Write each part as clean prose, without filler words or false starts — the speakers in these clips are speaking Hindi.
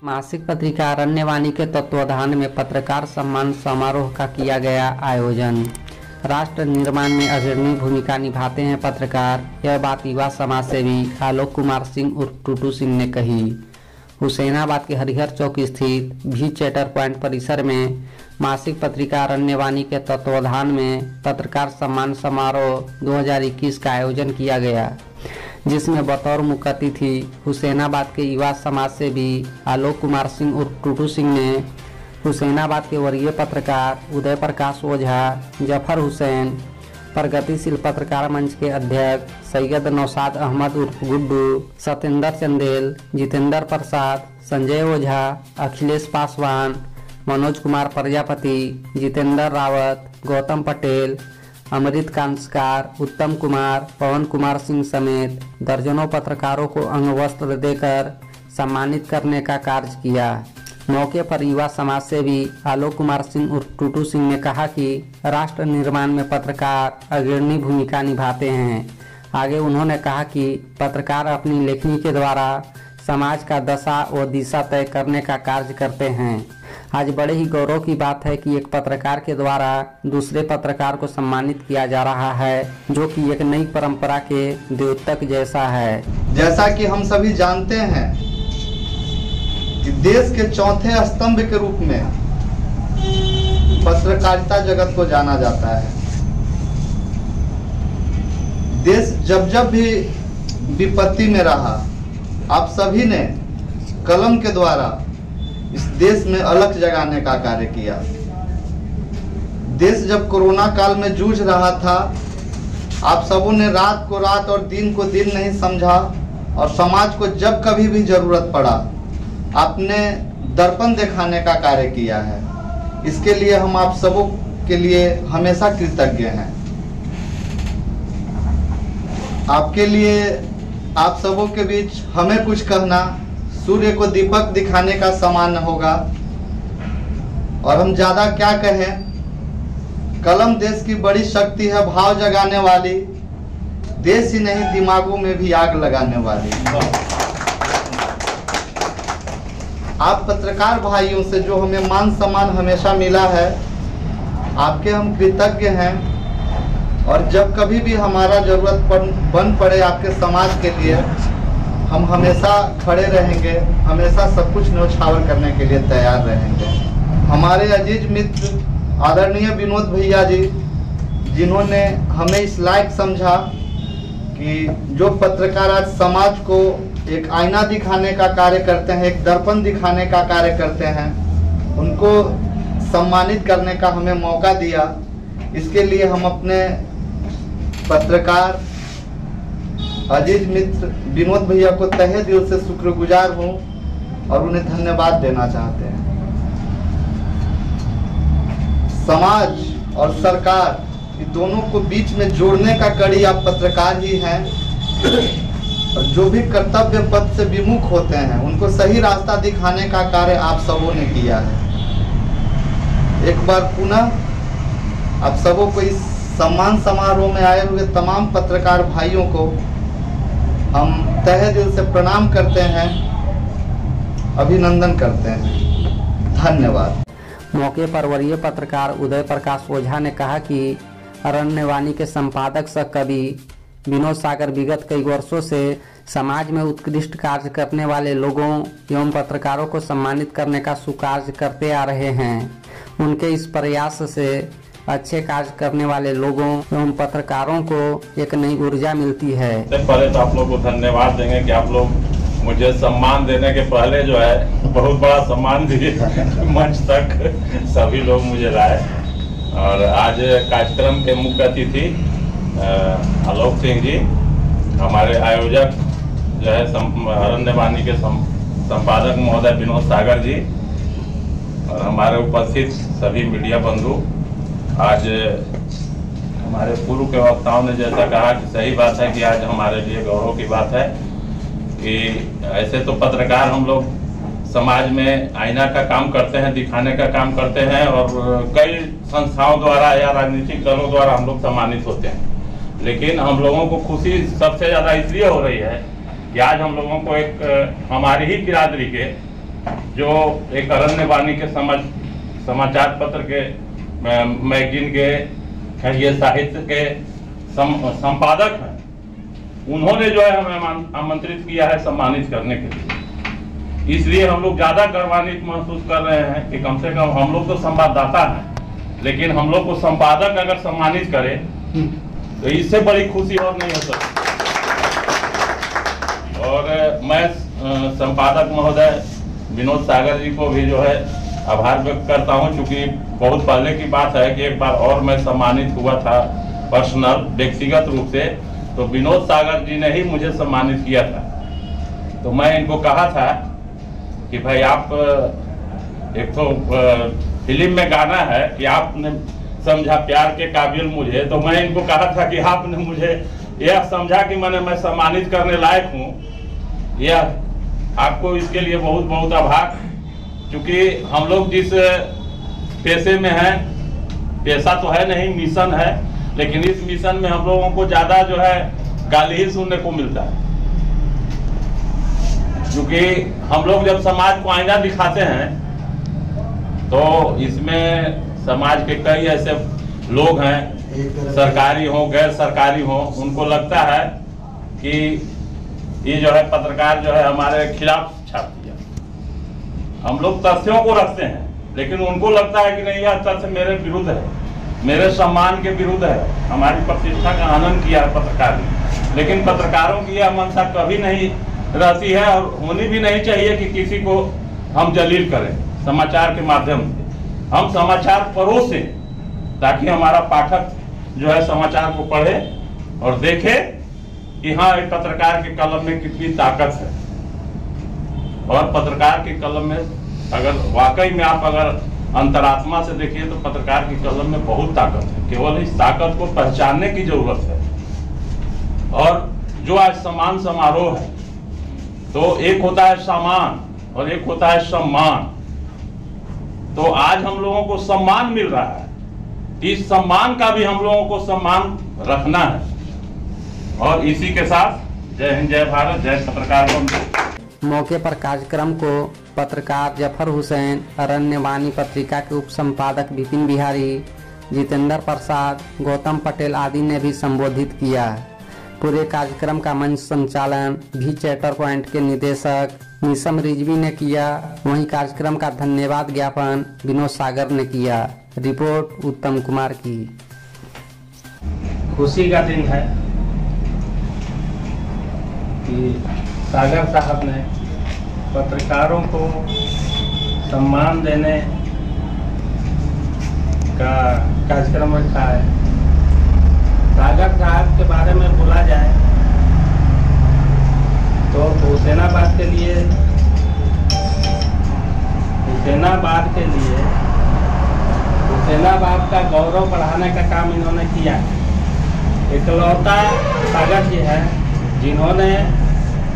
मासिक पत्रिका अरण्यवाणी के तत्वाधान में पत्रकार सम्मान समारोह का किया गया आयोजन। राष्ट्र निर्माण में अग्रणी भूमिका निभाते हैं पत्रकार, यह बात युवा समाज सेवी आलोक कुमार सिंह उर्फ टूटू सिंह ने कही। हुसैनाबाद के हरिहर चौक स्थित भी चैटर पॉइंट परिसर में मासिक पत्रिका अरण्यवाणी के तत्वाधान में पत्रकार सम्मान समारोह 2021 का आयोजन किया गया, जिसमें बतौर मुख्य अतिथि हुसैनाबाद के युवा समाज सेवी आलोक कुमार सिंह उर्फ टूटू सिंह ने हुसैनाबाद के वरीय पत्रकार उदय प्रकाश ओझा, जफर हुसैन, प्रगतिशील पत्रकार मंच के अध्यक्ष सैयद नौशाद अहमद उर्फ गुड्डू, सत्येंद्र चंदेल, जितेंद्र प्रसाद, संजय ओझा, अखिलेश पासवान, मनोज कुमार प्रजापति, जितेंद्र रावत, गौतम पटेल, अमृत कांस्कार, उत्तम कुमार, पवन कुमार सिंह समेत दर्जनों पत्रकारों को अंगवस्त्र देकर सम्मानित करने का कार्य किया। मौके पर युवा समाज सेवी आलोक कुमार सिंह उर्फ टूटू सिंह ने कहा कि राष्ट्र निर्माण में पत्रकार अग्रणी भूमिका निभाते हैं। आगे उन्होंने कहा कि पत्रकार अपनी लेखनी के द्वारा समाज का दशा व दिशा तय करने का कार्य करते हैं। आज बड़े ही गौरव की बात है कि एक पत्रकार के द्वारा दूसरे पत्रकार को सम्मानित किया जा रहा है, जो कि एक नई परंपरा के द्योतक जैसा है। जैसा कि हम सभी जानते हैं कि देश के चौथे स्तंभ के रूप में पत्रकारिता जगत को जाना जाता है। देश जब भी विपत्ति में रहा, आप सभी ने कलम के द्वारा इस देश में अलख जगाने का कार्य किया। देश जब कोरोना काल में जूझ रहा था, आप सबों ने रात को रात और दिन को दिन नहीं समझा और समाज को जब कभी भी जरूरत पड़ा आपने दर्पण दिखाने का कार्य किया है। इसके लिए हम आप सबों के लिए हमेशा कृतज्ञ हैं। आपके लिए आप सबों के बीच हमें कुछ कहना सूर्य को दीपक दिखाने का समान होगा और हम ज्यादा क्या कहें। कलम देश की बड़ी शक्ति है, भाव जगाने वाली, देश ही नहीं दिमागों में भी आग लगाने वाली। आप पत्रकार भाइयों से जो हमें मान सम्मान हमेशा मिला है, आपके हम कृतज्ञ हैं और जब कभी भी हमारा जरूरत बन पड़े आपके समाज के लिए, हम हमेशा खड़े रहेंगे, हमेशा सब कुछ न्यौछावर करने के लिए तैयार रहेंगे। हमारे अजीज मित्र आदरणीय विनोद भैया जी, जिन्होंने हमें इस लायक समझा कि जो पत्रकार आज समाज को एक आईना दिखाने का कार्य करते हैं, एक दर्पण दिखाने का कार्य करते हैं, उनको सम्मानित करने का हमें मौका दिया। इसके लिए हम अपने पत्रकार अजीज मित्र विनोद भैया को तहे दिल से शुक्रगुजार हूँ और उन्हें धन्यवाद देना चाहते हैं। समाज और सरकार इन दोनों को बीच में जोड़ने का कड़ी आप पत्रकार ही हैं और जो भी कर्तव्य पथ से विमुख होते हैं उनको सही रास्ता दिखाने का कार्य आप सबों ने किया है। एक बार पुनः आप सबों को इस सम्मान समारोह में आए हुए तमाम पत्रकार भाइयों को हम तहे दिल से प्रणाम करते हैं, अभिनंदन करते हैं। धन्यवाद। मौके पर वरीय पत्रकार उदय प्रकाश ओझा ने कहा कि अरण्यवाणी के संपादक सह कवि विनोद सागर विगत कई वर्षों से समाज में उत्कृष्ट कार्य करने वाले लोगों एवं पत्रकारों को सम्मानित करने का सुकार्य करते आ रहे हैं। उनके इस प्रयास से अच्छे कार्य करने वाले लोगों एवं पत्रकारों को एक नई ऊर्जा मिलती है। पहले तो आप लोग को धन्यवाद देंगे कि आप लोग मुझे सम्मान देने के पहले जो है बहुत बड़ा सम्मान दिए मंच तक सभी लोग मुझे लाए। और आज कार्यक्रम के मुख्य अतिथि आलोक सिंह जी, हमारे आयोजक जो है अरण्यवाणी के संपादक महोदय विनोद सागर जी और हमारे उपस्थित सभी मीडिया बंधु। आज हमारे पूर्व के वक्ताओं ने जैसा कहा कि सही बात है कि आज हमारे लिए गौरव की बात है कि ऐसे तो पत्रकार हम लोग समाज में आईना का काम करते हैं, दिखाने का काम करते हैं और कई संस्थाओं द्वारा या राजनीतिक दलों द्वारा हम लोग सम्मानित होते हैं। लेकिन हम लोगों को खुशी सबसे ज़्यादा इसलिए हो रही है कि आज हम लोगों को एक हमारी ही बिरादरी के जो एक अरण्यवाणी के समाचार पत्र के मैगजीन के ये साहित्य के संपादक हैं, उन्होंने जो है हमें आमंत्रित किया है सम्मानित करने के लिए। इसलिए हम लोग ज्यादा गर्वान्वित महसूस कर रहे हैं कि कम से कम हम लोग तो संवाददाता हैं, लेकिन हम लोग को संपादक अगर सम्मानित करे तो इससे बड़ी खुशी और नहीं हो सकती। और मैं संपादक महोदय विनोद सागर जी को भी जो है आभार व्यक्त करता हूं, क्योंकि बहुत पहले की बात है कि एक बार और मैं सम्मानित हुआ था पर्सनल व्यक्तिगत रूप से, तो विनोद सागर जी ने ही मुझे सम्मानित किया था। तो मैं इनको कहा था कि भाई आप एक तो फिल्म में गाना है कि आपने समझा प्यार के काबिल मुझे, तो मैं इनको कहा था कि आपने मुझे यह समझा कि मैं सम्मानित करने लायक हूँ। यह आपको इसके लिए बहुत बहुत आभार, क्योंकि हम लोग जिस पेशे में हैं, पेशा तो है नहीं, मिशन है, लेकिन इस मिशन में हम लोगों को ज्यादा जो है गाली ही सुनने को मिलता है। क्योंकि हम लोग जब समाज को आईना दिखाते हैं तो इसमें समाज के कई ऐसे लोग हैं, सरकारी हो गैर सरकारी हो, उनको लगता है कि ये जो है पत्रकार जो है हमारे खिलाफ छाप दिया। हम लोग तथ्यों को रखते हैं, लेकिन उनको लगता है कि नहीं, यह तथ्य मेरे विरुद्ध है, मेरे सम्मान के विरुद्ध है, हमारी प्रतिष्ठा का हनन किया है पत्रकार ने। लेकिन पत्रकारों की यह मंशा कभी नहीं रहती है और होनी भी नहीं चाहिए कि किसी को हम जलील करें समाचार के माध्यम से। हम समाचार परोसें ताकि हमारा पाठक जो है समाचार को पढ़े और देखे कि हाँ, एक पत्रकार के कलम में कितनी ताकत है। और पत्रकार के कलम में अगर वाकई में आप अगर अंतरात्मा से देखिए तो पत्रकार की कलम में बहुत ताकत है। केवल इस ताकत को पहचानने की जरूरत है। और जो आज सम्मान समारोह है, तो एक होता है सम्मान और एक होता है सम्मान। तो आज हम लोगों को सम्मान मिल रहा है, इस सम्मान का भी हम लोगों को सम्मान रखना है। और इसी के साथ जय हिंद, जय भारत, जय पत्रकार बंधु। मौके पर कार्यक्रम को पत्रकार जफर हुसैन, अरण्यवाणी पत्रिका के उप संपादक विपिन बिहारी, जितेंद्र प्रसाद, गौतम पटेल आदि ने भी संबोधित किया। पूरे कार्यक्रम का मंच संचालन भी चैटर पॉइंट के निदेशक निशम रिजवी ने किया। वहीं कार्यक्रम का धन्यवाद ज्ञापन विनोद सागर ने किया। रिपोर्ट उत्तम कुमार की। खुशी का दिन है कि सागर साहब ने पत्रकारों को सम्मान देने का कार्यक्रम रखा है। सागर साहब के बारे में बोला जाए तो हुसैनाबाद का गौरव बढ़ाने का काम इन्होंने किया है। इकलौता सागर जी है जिन्होंने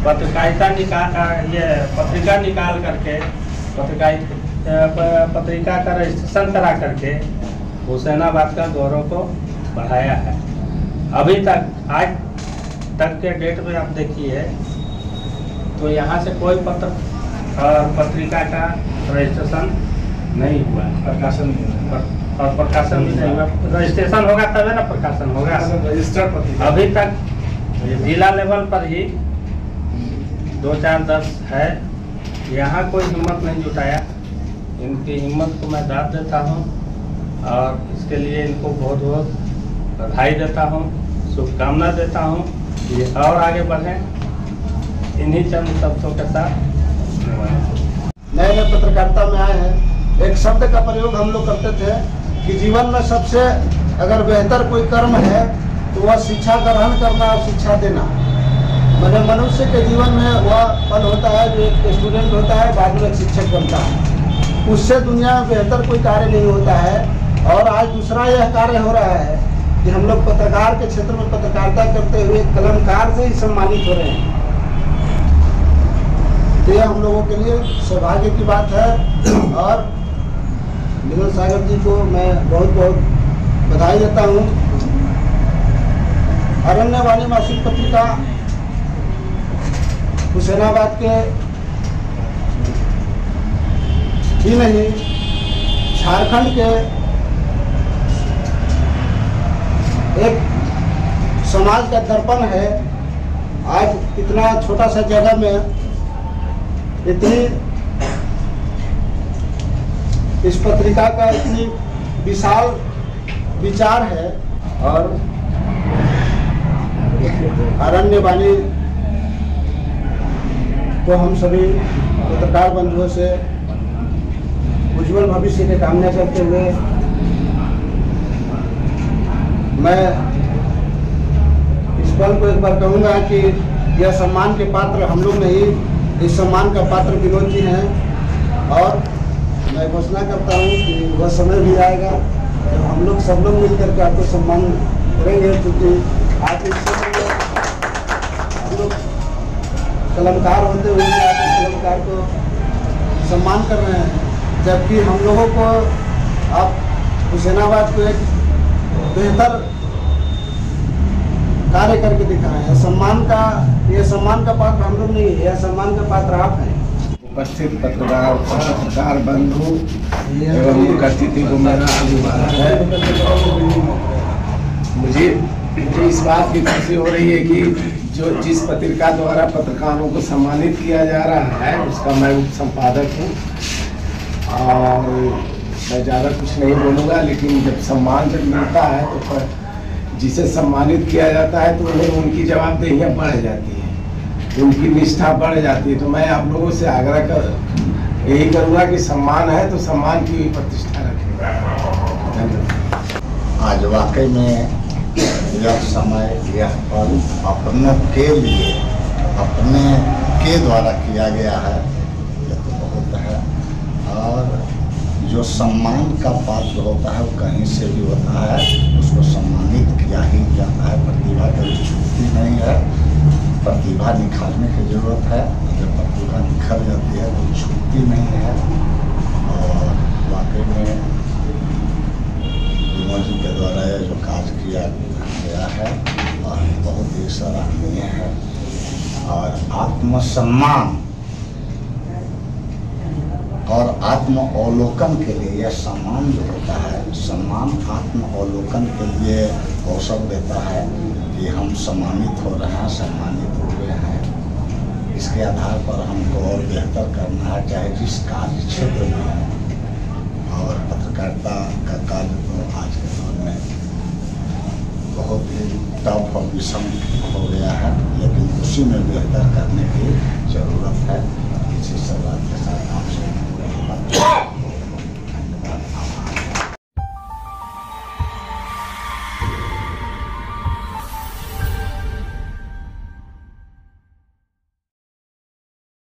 पत्रिका निकाल करके पत्रिका का रजिस्ट्रेशन करा करके हुसैनाबाद का गौरव को बढ़ाया है। अभी तक आज तक के डेट में आप देखिए तो यहाँ से कोई पत्रिका का रजिस्ट्रेशन नहीं हुआ, प्रकाशन और प्रकाशन भी नहीं हुआ। रजिस्ट्रेशन होगा तभी ना प्रकाशन होगा। रजिस्टर्ड पत्रिका अभी तक जिला लेवल पर ही 2-4-10 है। यहाँ कोई हिम्मत नहीं जुटाया। इनकी हिम्मत को मैं दाद देता हूँ और इसके लिए इनको बहुत बहुत बधाई देता हूँ, शुभकामना देता हूँ। ये और आगे बढ़ें। इन्हीं चंद शब्दों के साथ नए नए पत्रकारिता में आए हैं। एक शब्द का प्रयोग हम लोग करते थे कि जीवन में सबसे अगर बेहतर कोई कर्म है तो वह शिक्षा ग्रहण करना और शिक्षा देना। मतलब मनुष्य के जीवन में वह पल होता है जो एक स्टूडेंट होता है, बाद में एक शिक्षक बनता है। उससे दुनिया में बेहतर कोई कार्य नहीं होता है। और आज दूसरा यह कार्य हो रहा है कि हम लोग पत्रकार के क्षेत्र में पत्रकारिता करते हुए कलमकार से ही सम्मानित हो रहे हैं। तो यह हम लोगों के लिए सौभाग्य की बात है। और विनोद सागर जी को मैं बहुत बहुत बधाई देता हूँ। अरण्यवाणी मासिक पत्रिका हुसैनाबाद के ही नहीं, झारखंड के एक समाज का दर्पण है। आज इतना छोटा सा जगह में इतनी इस पत्रिका का इतनी विशाल विचार है और अरण्यवाणी को हम सभी पत्रकार बंधुओं से उज्जवल भविष्य की कामना करते हुए मैं इस पल को एक बार कहूँगा कि यह सम्मान के पात्र हम लोग नहीं, इस सम्मान का पात्र विनोद जी हैं। और मैं घोषणा करता हूँ कि वह समय भी आएगा जब हम लोग सब लोग मिलकर के आपको सम्मान करेंगे, क्योंकि आज इस समय में हम लोग कलमकार होते हुए आप कलमकार को सम्मान कर रहे हैं, जबकि हम लोगों को आप हुसैनाबाद को एक बेहतर कार्य करके दिखाए हैं। यह सम्मान का पात्र हम लोग नहीं है, यह सम्मान का पात्र आप हैं। उपस्थित पत्रकार बंधु एवं मुख्य अतिथि को मेरा अभिवादन है। मुझे इस बात की खुशी हो रही है कि जिस पत्रिका द्वारा पत्रकारों को सम्मानित किया जा रहा है उसका मैं उप संपादक हूँ। और मैं ज़्यादा कुछ नहीं बोलूँगा, लेकिन जब सम्मान जब मिलता है तो जिसे सम्मानित किया जाता है तो उन्हें उनकी जवाबदेहियाँ बढ़ जाती है, उनकी निष्ठा बढ़ जाती है। तो मैं आप लोगों से आग्रह यही करूँगा कि सम्मान है तो सम्मान की प्रतिष्ठा रखें। धन्यवाद। आज वाकई में यह समय यह पल अपनों के लिए अपने के द्वारा किया गया है, यह तो बहुत है। और जो सम्मान का पात्र होता है वो कहीं से भी होता है, उसको सम्मानित किया ही जाता है। प्रतिभा कभी छूटती नहीं है, प्रतिभा निखारने की जरूरत है। जब प्रतिभा निखर जाती है तो छूटती नहीं है। और वाकई में विनोद जी के द्वारा यह जो कार्य किया गया है और बहुत ही सराहनीय है। और आत्मसम्मान और आत्म अवलोकन के लिए यह सम्मान जो होता है, सम्मान आत्म अवलोकन के लिए अवसर देता है कि हम सम्मानित हो रहे हैं, सम्मानित हुए हैं। इसके आधार पर हमको और बेहतर करना है, चाहे जिस कार्य क्षेत्र में हो। और पत्रकारिता का कार्य तो आज के दौर में बहुत ही टफ और विषम हो गया है, लेकिन उसी में बेहतर करने के